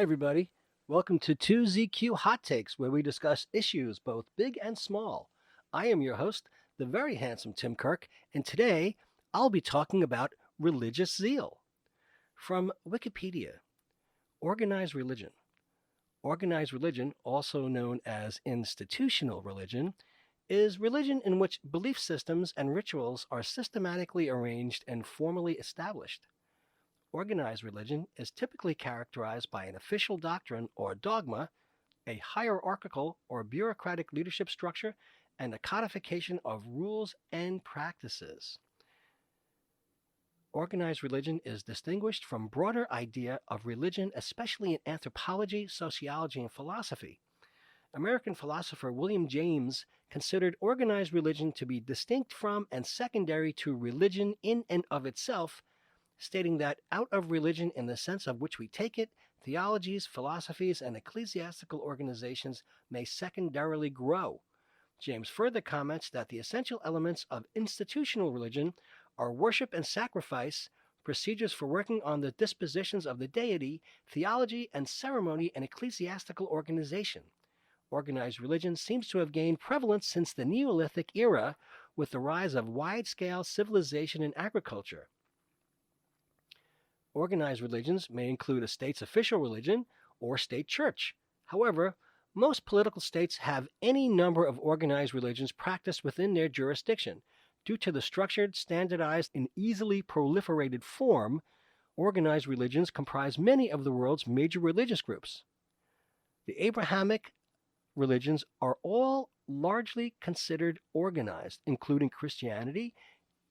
Hi, everybody. Welcome to 2ZQ Hot Takes, where we discuss issues both big and small. I am your host, the very handsome Tim Kirk, and today I'll be talking about religious zeal. From Wikipedia, organized religion. Organized religion, also known as institutional religion, is religion in which belief systems and rituals are systematically arranged and formally established. Organized religion is typically characterized by an official doctrine or dogma, a hierarchical or bureaucratic leadership structure, and a codification of rules and practices. Organized religion is distinguished from broader idea of religion, especially in anthropology, sociology, and philosophy. American philosopher William James considered organized religion to be distinct from and secondary to religion in and of itself, stating that out of religion in the sense of which we take it, theologies, philosophies, and ecclesiastical organizations may secondarily grow. James further comments that the essential elements of institutional religion are worship and sacrifice, procedures for working on the dispositions of the deity, theology and ceremony, and ecclesiastical organization. Organized religion seems to have gained prevalence since the Neolithic era with the rise of wide-scale civilization and agriculture. Organized religions may include a state's official religion or state church. However, most political states have any number of organized religions practiced within their jurisdiction. Due to the structured, standardized, and easily proliferated form, organized religions comprise many of the world's major religious groups. The Abrahamic religions are all largely considered organized, including Christianity,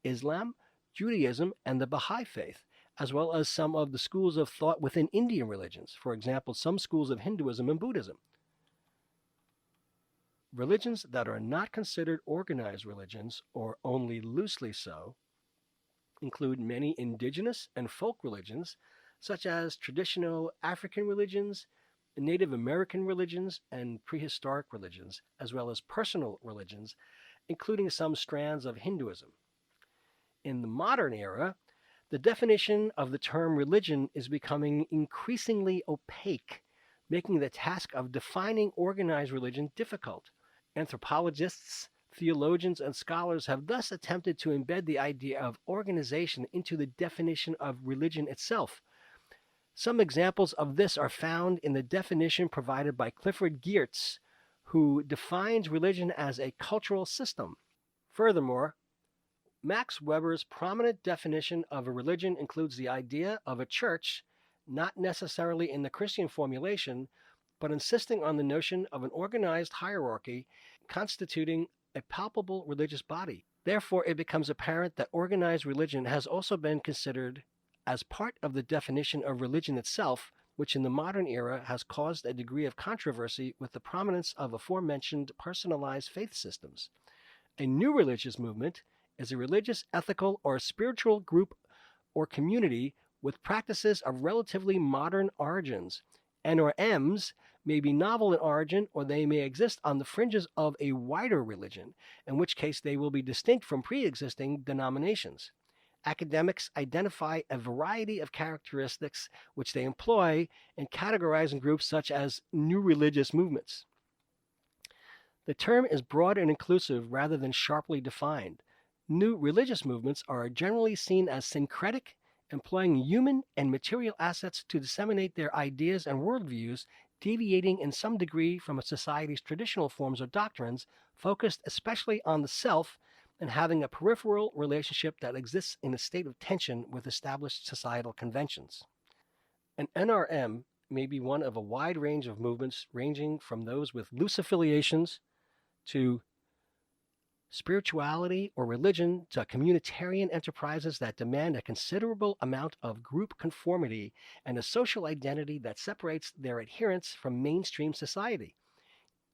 Islam, Judaism, and the Baha'i faith, as well as some of the schools of thought within Indian religions, for example, some schools of Hinduism and Buddhism. Religions that are not considered organized religions, or only loosely so, include many indigenous and folk religions, such as traditional African religions, Native American religions, and prehistoric religions, as well as personal religions, including some strands of Hinduism. In the modern era, the definition of the term religion is becoming increasingly opaque, making the task of defining organized religion difficult. Anthropologists, theologians, and scholars have thus attempted to embed the idea of organization into the definition of religion itself. Some examples of this are found in the definition provided by Clifford Geertz, who defines religion as a cultural system. Furthermore, Max Weber's prominent definition of a religion includes the idea of a church, not necessarily in the Christian formulation, but insisting on the notion of an organized hierarchy constituting a palpable religious body. Therefore, it becomes apparent that organized religion has also been considered as part of the definition of religion itself, which in the modern era has caused a degree of controversy with the prominence of aforementioned personalized faith systems. A new religious movement is a religious, ethical, or spiritual group or community with practices of relatively modern origins. NRMs may be novel in origin, or they may exist on the fringes of a wider religion, in which case they will be distinct from pre-existing denominations. Academics identify a variety of characteristics which they employ in categorizing groups such as new religious movements. The term is broad and inclusive rather than sharply defined. New religious movements are generally seen as syncretic, employing human and material assets to disseminate their ideas and worldviews, deviating in some degree from a society's traditional forms or doctrines, focused especially on the self, and having a peripheral relationship that exists in a state of tension with established societal conventions. An NRM may be one of a wide range of movements ranging from those with loose affiliations to spirituality or religion to communitarian enterprises that demand a considerable amount of group conformity and a social identity that separates their adherents from mainstream society.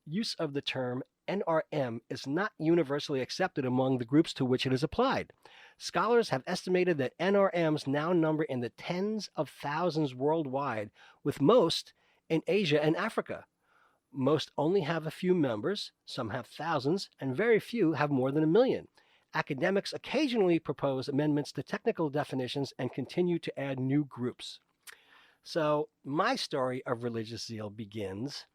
Use of the term NRM is not universally accepted among the groups to which it is applied. Scholars have estimated that NRMs now number in the tens of thousands worldwide, with most in Asia and Africa. Most only have a few members, some have thousands, and very few have more than 1 million. Academics occasionally propose amendments to technical definitions and continue to add new groups. So, my story of religious zeal begins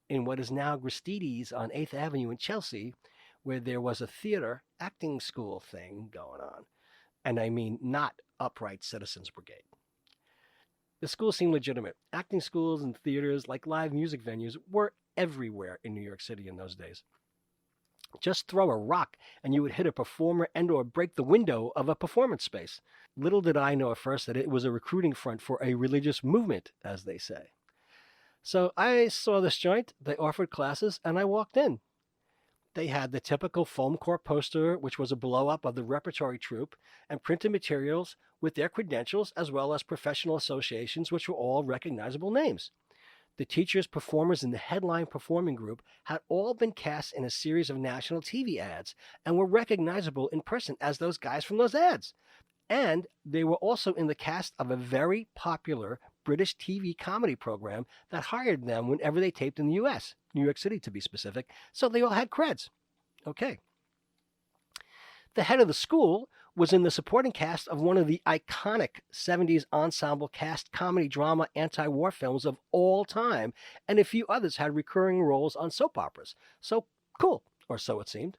in what is now Gristedes on 8th Avenue in Chelsea, where there was a theater acting school thing going on. And I mean not Upright Citizens Brigade. The school seemed legitimate. Acting schools and theaters, like live music venues, were everywhere in New York City in those days. Just throw a rock and you would hit a performer and or break the window of a performance space. Little did I know at first that it was a recruiting front for a religious movement, as they say. So I saw this joint, they offered classes, and I walked in. They had the typical foam core poster, which was a blow-up of the repertory troupe, and printed materials with their credentials as well as professional associations, which were all recognizable names. The teachers, performers, and the headline performing group had all been cast in a series of national TV ads and were recognizable in person as those guys from those ads. And they were also in the cast of a very popular British TV comedy program that hired them whenever they taped in the US, New York City to be specific, so they all had creds. Okay. The head of the school was in the supporting cast of one of the iconic 70s ensemble cast comedy drama anti-war films of all time, and a few others had recurring roles on soap operas. So cool, or so it seemed.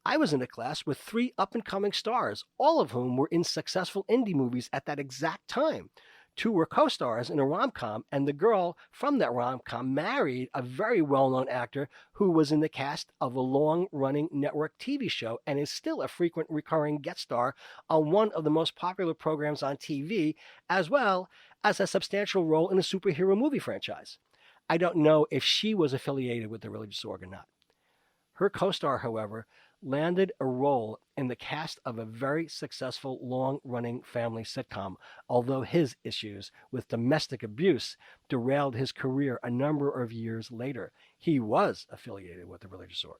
I was in a class with 3 up-and-coming stars, all of whom were in successful indie movies at that exact time. 2 were co-stars in a rom-com, and the girl from that rom-com married a very well-known actor who was in the cast of a long-running network TV show and is still a frequent recurring guest star on one of the most popular programs on TV, as well as a substantial role in a superhero movie franchise. I don't know if she was affiliated with the religious org or not. Her co-star, however, landed a role in the cast of a very successful long-running family sitcom, although his issues with domestic abuse derailed his career a number of years later. He was affiliated with the religious org.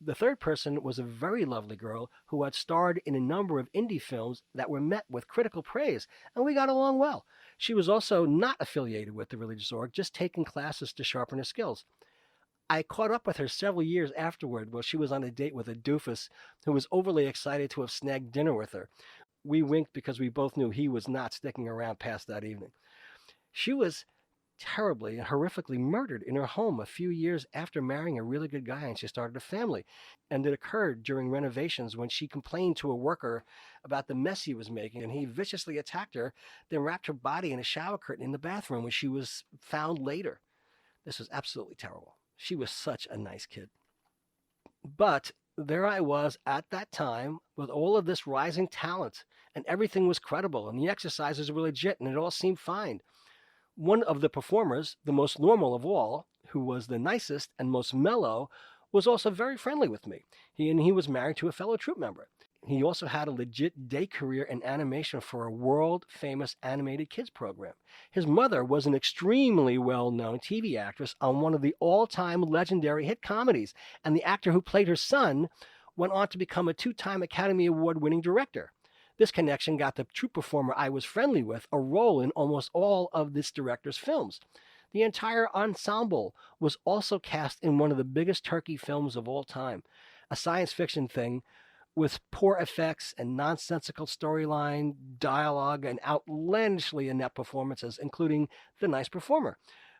The third person was a very lovely girl who had starred in a number of indie films that were met with critical praise, and we got along well. She was also not affiliated with the religious org, just taking classes to sharpen her skills. I caught up with her several years afterward while she was on a date with a doofus who was overly excited to have snagged dinner with her. We winked because we both knew he was not sticking around past that evening. She was terribly and horrifically murdered in her home a few years after marrying a really good guy, and she started a family. And it occurred during renovations when she complained to a worker about the mess he was making, and he viciously attacked her, then wrapped her body in a shower curtain in the bathroom when she was found later. This was absolutely terrible. She was such a nice kid. But there I was at that time with all of this rising talent, and everything was credible, and the exercises were legit, and it all seemed fine. One of the performers, the most normal of all, who was the nicest and most mellow, was also very friendly with me. He was married to a fellow troupe member. He also had a legit day career in animation for a world-famous animated kids program. His mother was an extremely well-known TV actress on one of the all-time legendary hit comedies, and the actor who played her son went on to become a 2-time Academy Award-winning director. This connection got the troupe performer I was friendly with a role in almost all of this director's films. The entire ensemble was also cast in one of the biggest turkey films of all time, a science fiction thing with poor effects and nonsensical storyline, dialogue, and outlandishly inept performances, including the nice performer,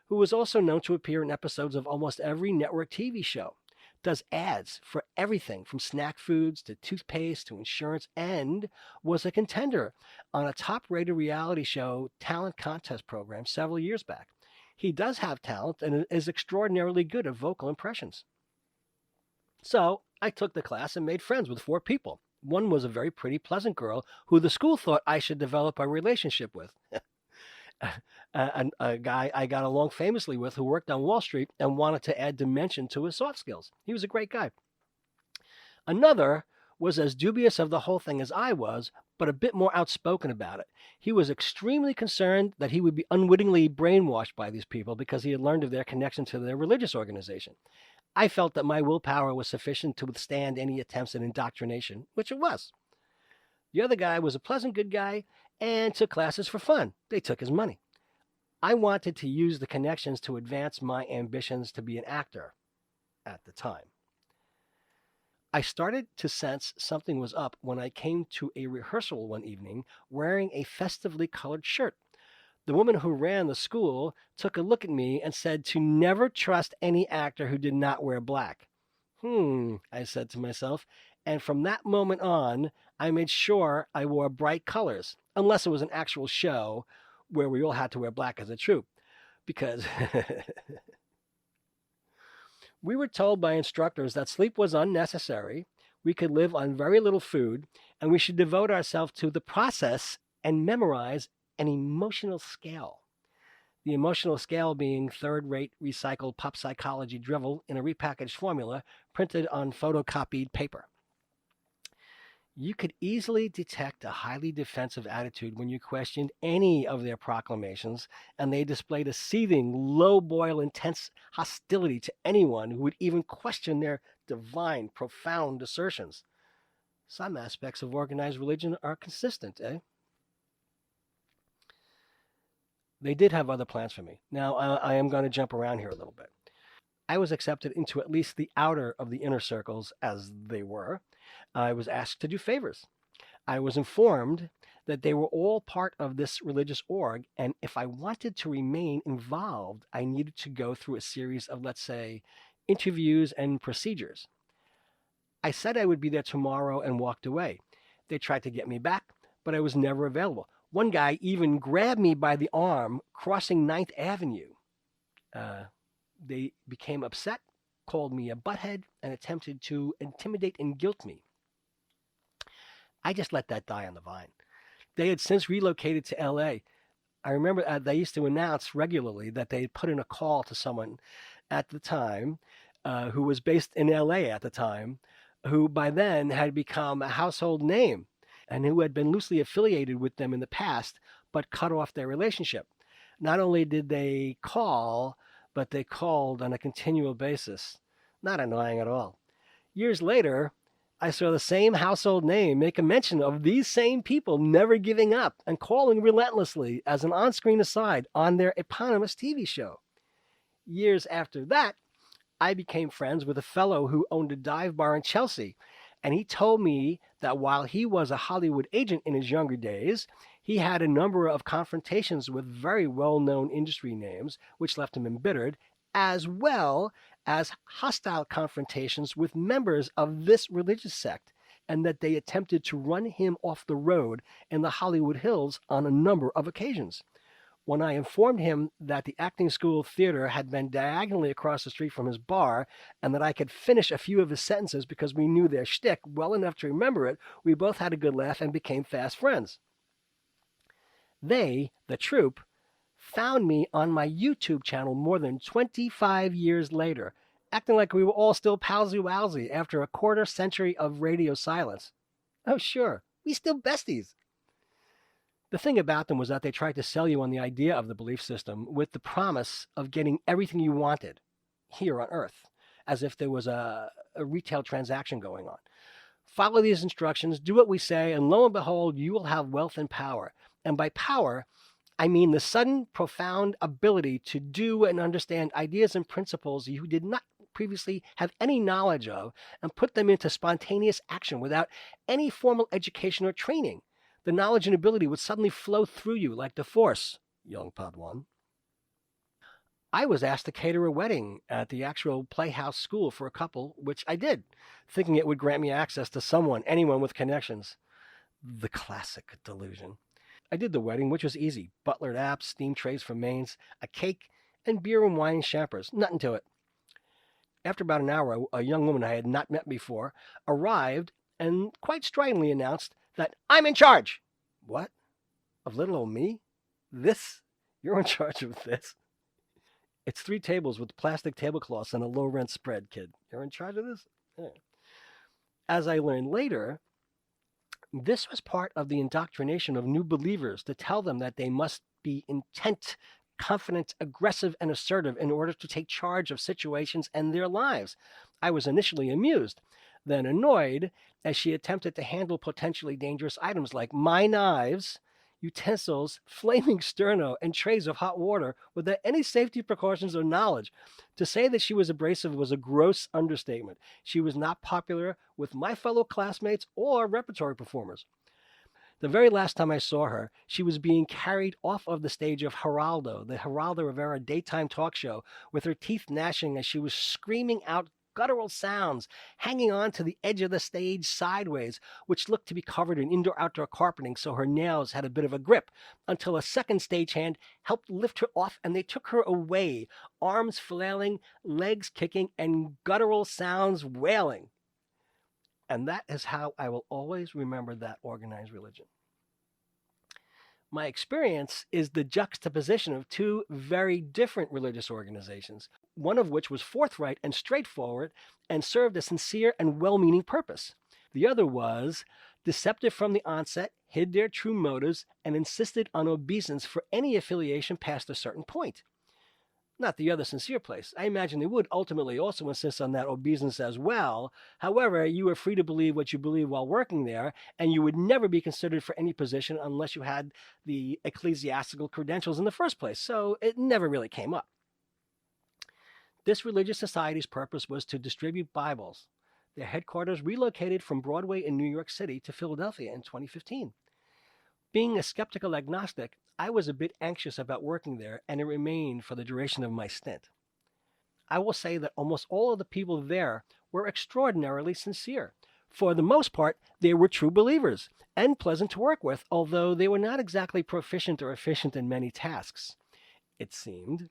who was also known to appear in episodes of almost every network TV show, does ads for everything from snack foods to toothpaste to insurance, and was a contender on a top-rated reality show talent contest program several years back. He does have talent and is extraordinarily good at vocal impressions. So I took the class and made friends with 4 people. One was a very pretty, pleasant girl who the school thought I should develop a relationship with. And a guy I got along famously with who worked on Wall Street and wanted to add dimension to his soft skills. He was a great guy. Another was as dubious of the whole thing as I was, but a bit more outspoken about it. He was extremely concerned that he would be unwittingly brainwashed by these people because he had learned of their connection to their religious organization. I felt that my willpower was sufficient to withstand any attempts at indoctrination, which it was. The other guy was a pleasant good guy and took classes for fun. They took his money. I wanted to use the connections to advance my ambitions to be an actor at the time. I started to sense something was up when I came to a rehearsal one evening wearing a festively colored shirt. The woman who ran the school took a look at me and said to never trust any actor who did not wear black. I said to myself, and from that moment on, I made sure I wore bright colors, unless it was an actual show where we all had to wear black as a troupe, because we were told by instructors that sleep was unnecessary, we could live on very little food, and we should devote ourselves to the process and memorize an emotional scale. The emotional scale being third-rate recycled pop psychology drivel in a repackaged formula printed on photocopied paper. You could easily detect a highly defensive attitude when you questioned any of their proclamations, and they displayed a seething, low-boil, intense hostility to anyone who would even question their divine, profound assertions. Some aspects of organized religion are consistent, eh? They did have other plans for me. Now, I am going to jump around here a little bit. I was accepted into at least the outer of the inner circles, as they were. I was asked to do favors. I was informed that they were all part of this religious org, and if I wanted to remain involved, I needed to go through a series of, let's say, interviews and procedures. I said I would be there tomorrow and walked away. They tried to get me back, but I was never available. One guy even grabbed me by the arm crossing Ninth Avenue. They became upset, called me a butthead, and attempted to intimidate and guilt me. I just let that die on the vine. They had since relocated to LA. I remember they used to announce regularly that they had put in a call to someone at the time who was based in LA at the time, who by then had become a household name and who had been loosely affiliated with them in the past, but cut off their relationship. Not only did they call, but they called on a continual basis. Not annoying at all. Years later, I saw the same household name make a mention of these same people never giving up and calling relentlessly as an on-screen aside on their eponymous TV show. Years after that, I became friends with a fellow who owned a dive bar in Chelsea, and he told me that while he was a Hollywood agent in his younger days, he had a number of confrontations with very well-known industry names, which left him embittered, as well as hostile confrontations with members of this religious sect, and that they attempted to run him off the road in the Hollywood Hills on a number of occasions. When I informed him that the acting school theater had been diagonally across the street from his bar and that I could finish a few of his sentences because we knew their shtick well enough to remember it, we both had a good laugh and became fast friends. They, the troupe, found me on my YouTube channel more than 25 years later, acting like we were all still palsy-walsy after a quarter century of radio silence. Oh, sure, we still besties. The thing about them was that they tried to sell you on the idea of the belief system with the promise of getting everything you wanted here on Earth, as if there was a retail transaction going on. Follow these instructions, do what we say, and lo and behold, you will have wealth and power. And by power, I mean the sudden, profound ability to do and understand ideas and principles you did not previously have any knowledge of and put them into spontaneous action without any formal education or training. The knowledge and ability would suddenly flow through you like the Force, young Padawan. I was asked to cater a wedding at the actual Playhouse School for a couple, which I did, thinking it would grant me access to anyone with connections. The classic delusion. I did the wedding, which was easy. Butlered apps, steam trays for mains, a cake, and beer and wine and champers. Nothing to it. After about an hour, a young woman I had not met before arrived and quite stridently announced that I'm in charge. What? Of little old me? This? You're in charge of this? It's 3 tables with plastic tablecloths and a low-rent spread, kid. You're in charge of this? Yeah. As I learned later, this was part of the indoctrination of new believers to tell them that they must be intent, confident, aggressive, and assertive in order to take charge of situations and their lives. I was initially amused, then annoyed, as she attempted to handle potentially dangerous items like my knives, utensils, flaming sterno, and trays of hot water without any safety precautions or knowledge. To say that she was abrasive was a gross understatement. She was not popular with my fellow classmates or repertory performers. The very last time I saw her, she was being carried off of the stage of Geraldo, the Geraldo Rivera daytime talk show, with her teeth gnashing as she was screaming out guttural sounds, hanging on to the edge of the stage sideways, which looked to be covered in indoor-outdoor carpeting so her nails had a bit of a grip, until a second stagehand helped lift her off and they took her away, arms flailing, legs kicking, and guttural sounds wailing. And that is how I will always remember that organized religion. My experience is the juxtaposition of two very different religious organizations, one of which was forthright and straightforward and served a sincere and well-meaning purpose. The other was deceptive from the onset, hid their true motives, and insisted on obeisance for any affiliation past a certain point. Not the other sincere place. I imagine they would ultimately also insist on that obeisance as well. However, you were free to believe what you believe while working there, and you would never be considered for any position unless you had the ecclesiastical credentials in the first place, so it never really came up. This religious society's purpose was to distribute Bibles. Their headquarters relocated from Broadway in New York City to Philadelphia in 2015. Being a skeptical agnostic, I was a bit anxious about working there, and it remained for the duration of my stint. I will say that almost all of the people there were extraordinarily sincere. For the most part, they were true believers and pleasant to work with, although they were not exactly proficient or efficient in many tasks, it seemed.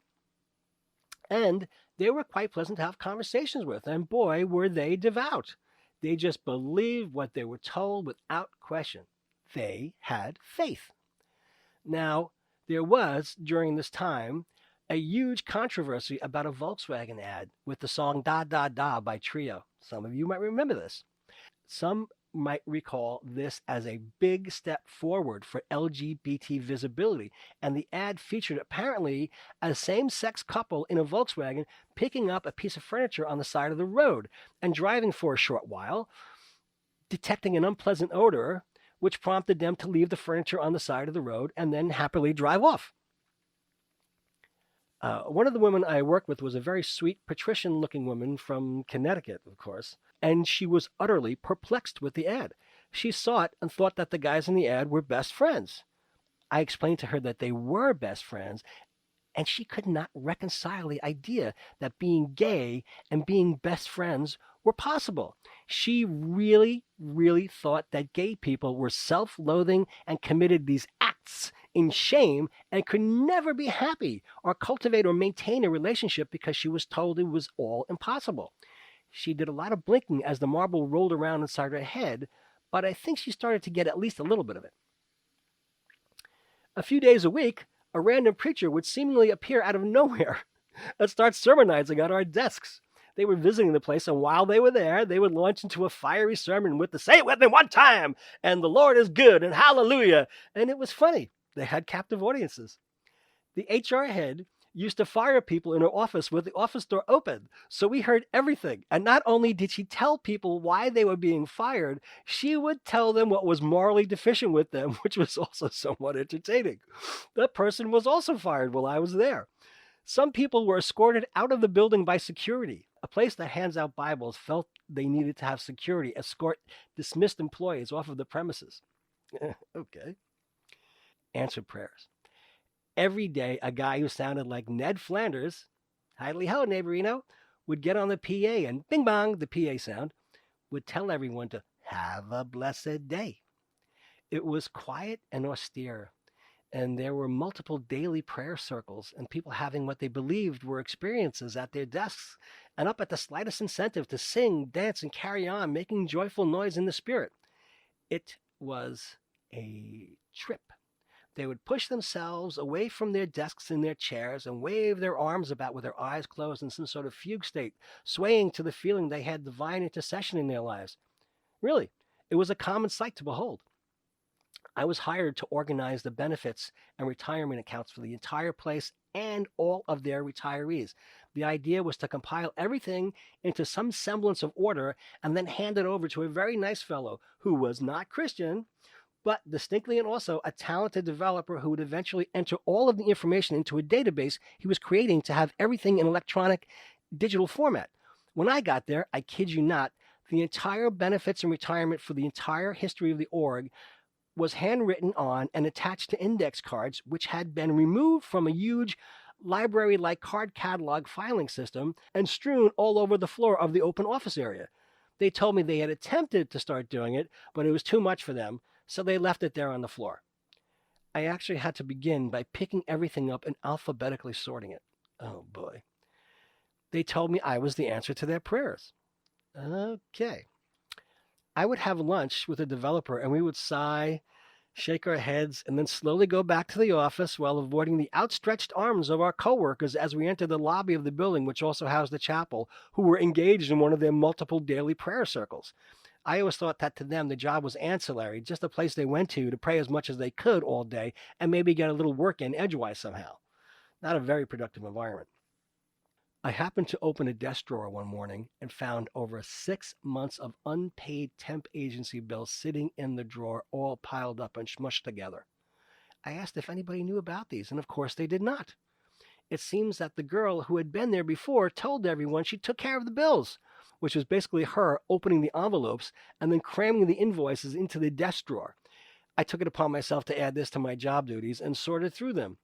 And they were quite pleasant to have conversations with, and boy, were they devout. They just believed what they were told without question. They had faith. Now, there was, during this time, a huge controversy about a Volkswagen ad with the song Da Da Da by Trio. Some of you might remember this. Some might recall this as a big step forward for LGBT visibility, and the ad featured apparently a same-sex couple in a Volkswagen picking up a piece of furniture on the side of the road and driving for a short while, detecting an unpleasant odor, which prompted them to leave the furniture on the side of the road and then happily drive off. One of the women I worked with was a very sweet, patrician-looking woman from Connecticut, of course, and she was utterly perplexed with the ad. She saw it and thought that the guys in the ad were best friends. I explained to her that they were best friends, and she could not reconcile the idea that being gay and being best friends were possible. She really, really thought that gay people were self-loathing and committed these acts in shame and could never be happy or cultivate or maintain a relationship because she was told it was all impossible. She did a lot of blinking as the marble rolled around inside her head, but I think she started to get at least a little bit of it. A few days a week, a random preacher would seemingly appear out of nowhere and start sermonizing at our desks. They were visiting the place, and while they were there, they would launch into a fiery sermon with the "say it with me one time," and "the Lord is good," and "hallelujah," and it was funny. They had captive audiences. The HR head used to fire people in her office with the office door open, so we heard everything. And not only did she tell people why they were being fired, she would tell them what was morally deficient with them, which was also somewhat entertaining. That person was also fired while I was there. Some people were escorted out of the building by security. A place that hands out Bibles felt they needed to have security escort dismissed employees off of the premises. Okay. Answered prayers. Every day, a guy who sounded like Ned Flanders, "Hidely ho, neighborino," would get on the PA and bing bong, the PA sound, would tell everyone to have a blessed day. It was quiet and austere, and there were multiple daily prayer circles and people having what they believed were experiences at their desks and up at the slightest incentive to sing, dance, and carry on, making joyful noise in the spirit. It was a trip. They would push themselves away from their desks in their chairs and wave their arms about with their eyes closed in some sort of fugue state, swaying to the feeling they had divine intercession in their lives. Really, it was a common sight to behold. I was hired to organize the benefits and retirement accounts for the entire place and all of their retirees. The idea was to compile everything into some semblance of order and then hand it over to a very nice fellow who was not Christian, but distinctly and also a talented developer who would eventually enter all of the information into a database he was creating to have everything in electronic digital format. When I got there, I kid you not, the entire benefits and retirement for the entire history of the org was handwritten on and attached to index cards, which had been removed from a huge library-like card catalog filing system and strewn all over the floor of the open office area. They told me they had attempted to start doing it, but it was too much for them, so they left it there on the floor. I actually had to begin by picking everything up and alphabetically sorting it. Oh boy. They told me I was the answer to their prayers. Okay. I would have lunch with a developer and we would sigh, shake our heads, and then slowly go back to the office while avoiding the outstretched arms of our coworkers as we entered the lobby of the building, which also housed the chapel, who were engaged in one of their multiple daily prayer circles. I always thought that to them the job was ancillary, just a place they went to pray as much as they could all day and maybe get a little work in edgewise somehow. Not a very productive environment. I happened to open a desk drawer one morning and found over 6 months of unpaid temp agency bills sitting in the drawer, all piled up and smushed together. I asked if anybody knew about these, and of course they did not. It seems that the girl who had been there before told everyone she took care of the bills, which was basically her opening the envelopes and then cramming the invoices into the desk drawer. I took it upon myself to add this to my job duties and sorted through them.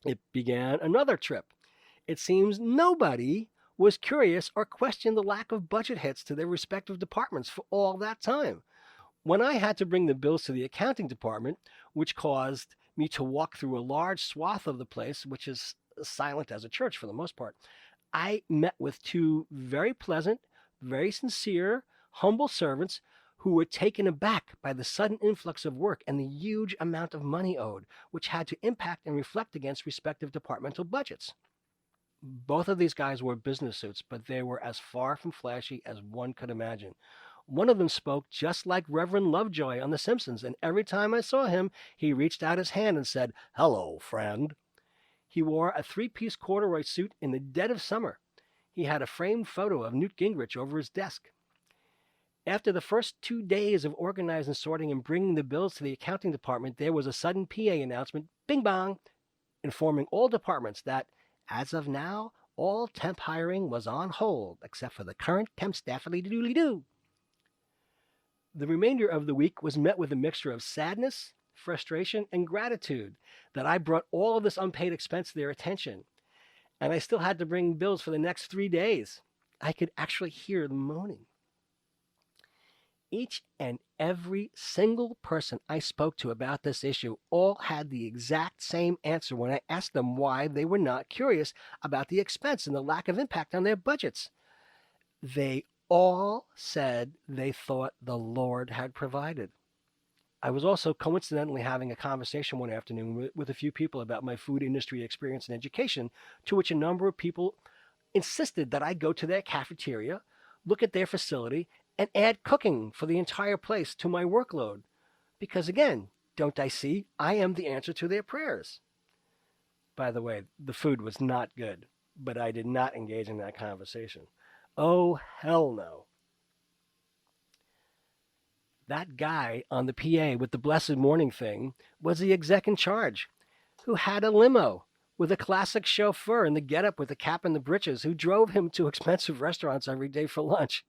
It began another trip. It seems nobody was curious or questioned the lack of budget hits to their respective departments for all that time. When I had to bring the bills to the accounting department, which caused me to walk through a large swath of the place, which is silent as a church for the most part, I met with two very pleasant, very sincere, humble servants who were taken aback by the sudden influx of work and the huge amount of money owed, which had to impact and reflect against respective departmental budgets. Both of these guys wore business suits, but they were as far from flashy as one could imagine. One of them spoke just like Reverend Lovejoy on The Simpsons, and every time I saw him, he reached out his hand and said, "Hello, friend." He wore a three-piece corduroy suit in the dead of summer. He had a framed photo of Newt Gingrich over his desk. After the first 2 days of organizing, sorting, and bringing the bills to the accounting department, there was a sudden PA announcement, bing bong, informing all departments that, as of now, all temp hiring was on hold, except for the current temp staffily-doodly-doo. The remainder of the week was met with a mixture of sadness, frustration, and gratitude that I brought all of this unpaid expense to their attention. And I still had to bring bills for the next 3 days. I could actually hear them moaning. Each and every single person I spoke to about this issue all had the exact same answer when I asked them why they were not curious about the expense and the lack of impact on their budgets. They all said they thought the Lord had provided. I was also coincidentally having a conversation one afternoon with a few people about my food industry experience and education, to which a number of people insisted that I go to their cafeteria, look at their facility, and add cooking for the entire place to my workload. Because again, don't I see, I am the answer to their prayers. By the way, the food was not good, but I did not engage in that conversation. Oh, hell no. That guy on the PA with the Blessed Morning thing was the exec in charge, who had a limo with a classic chauffeur in the getup with the cap and the breeches, who drove him to expensive restaurants every day for lunch.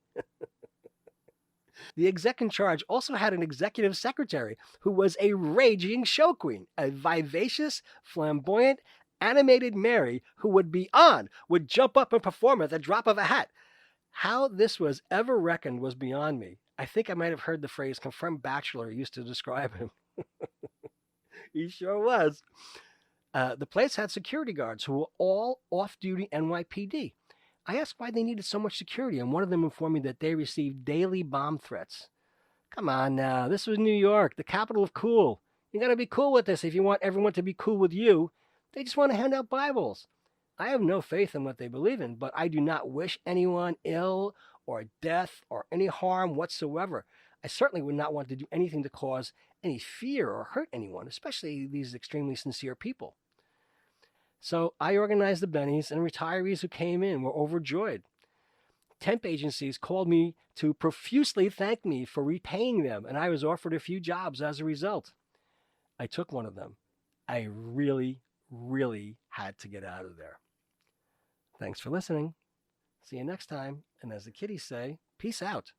The exec in charge also had an executive secretary who was a raging show queen, a vivacious, flamboyant, animated Mary who would jump up and perform at the drop of a hat. How this was ever reckoned was beyond me. I think I might have heard the phrase confirmed bachelor used to describe him. He sure was. The place had security guards who were all off-duty NYPD. I asked why they needed so much security, and one of them informed me that they received daily bomb threats. Come on now, this was New York, the capital of cool. You gotta be cool with this if you want everyone to be cool with you. They just want to hand out Bibles. I have no faith in what they believe in, but I do not wish anyone ill or death or any harm whatsoever. I certainly would not want to do anything to cause any fear or hurt anyone, especially these extremely sincere people. So I organized the bennies, and retirees who came in were overjoyed. Temp agencies called me to profusely thank me for repaying them, and I was offered a few jobs as a result. I took one of them. I really had to get out of there. Thanks for listening. See you next time, and as the kiddies say, peace out.